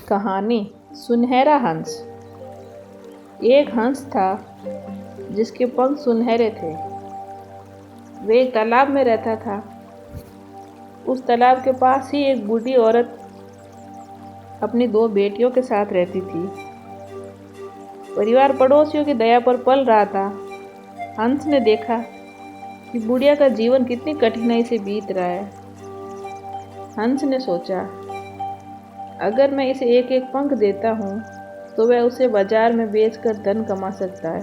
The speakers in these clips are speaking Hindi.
कहानी सुनहरा हंस। एक हंस था जिसके पंख सुनहरे थे। वे एक तालाब में रहता था। उस तालाब के पास ही एक बूढ़ी औरत अपनी 2 बेटियों के साथ रहती थी। परिवार पड़ोसियों की दया पर पल रहा था। हंस ने देखा कि बुढ़िया का जीवन कितनी कठिनाई से बीत रहा है। हंस ने सोचा, अगर मैं इसे एक एक पंख देता हूँ तो वह उसे बाजार में बेचकर धन कमा सकता है।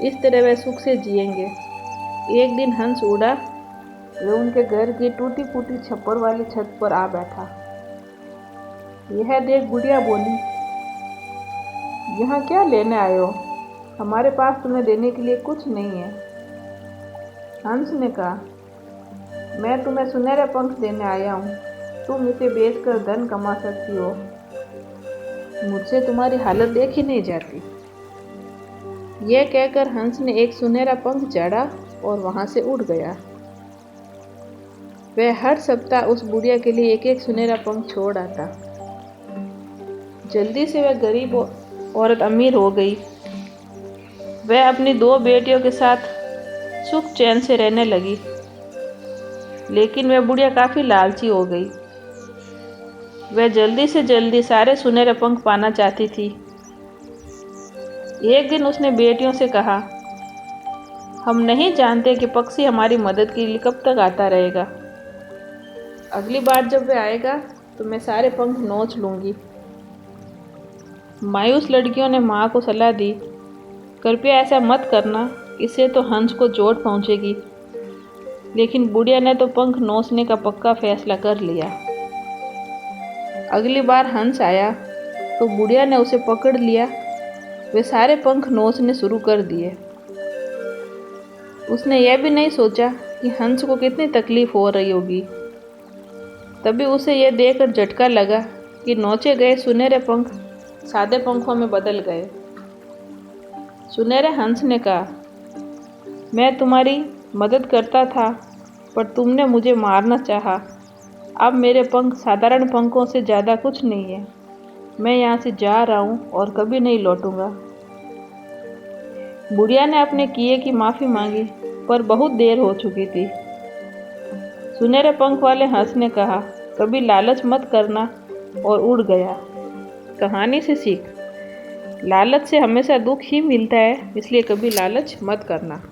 इस तरह वह सुख से जिएंगे। एक दिन हंस उड़ा। वह उनके घर की टूटी फूटी छप्पर वाली छत पर आ बैठा। यह देख बुढ़िया बोली, यहाँ क्या लेने आए हो? हमारे पास तुम्हें देने के लिए कुछ नहीं है। हंस ने कहा, मैं तुम्हें सुनहरे पंख देने आया हूँ। तुम इसे बेचकर धन कमा सकती हो। मुझसे तुम्हारी हालत देखी नहीं जाती। यह कहकर हंस ने एक सुनहरा पंख झाड़ा और वहां से उड़ गया। वह हर सप्ताह उस बुढ़िया के लिए एक एक सुनहरा पंख छोड़ आता। जल्दी से वह गरीब औरत अमीर हो गई। वह अपनी 2 बेटियों के साथ सुख चैन से रहने लगी। लेकिन वह बुढ़िया काफी लालची हो गई। वह जल्दी से जल्दी सारे सुनहरे पंख पाना चाहती थी। एक दिन उसने बेटियों से कहा, हम नहीं जानते कि पक्षी हमारी मदद के लिए कब तक आता रहेगा। अगली बार जब वह आएगा तो मैं सारे पंख नोच लूंगी। मायूस लड़कियों ने माँ को सलाह दी, कृपया ऐसा मत करना, इससे तो हंस को चोट पहुंचेगी। लेकिन बुढ़िया ने तो पंख नोचने का पक्का फैसला कर लिया। अगली बार हंस आया तो बुढ़िया ने उसे पकड़ लिया। वे सारे पंख नोचने शुरू कर दिए। उसने यह भी नहीं सोचा कि हंस को कितनी तकलीफ हो रही होगी। तभी उसे यह देखकर झटका लगा कि नोचे गए सुनहरे पंख सादे पंखों में बदल गए। सुनहरे हंस ने कहा, मैं तुम्हारी मदद करता था पर तुमने मुझे मारना चाहा। अब मेरे पंख साधारण पंखों से ज़्यादा कुछ नहीं है। मैं यहाँ से जा रहा हूँ और कभी नहीं लौटूंगा। बुढ़िया ने अपने किए की माफ़ी मांगी पर बहुत देर हो चुकी थी। सुनहरे पंख वाले हंस ने कहा, कभी लालच मत करना, और उड़ गया। कहानी से सीख, लालच से हमेशा दुख ही मिलता है, इसलिए कभी लालच मत करना।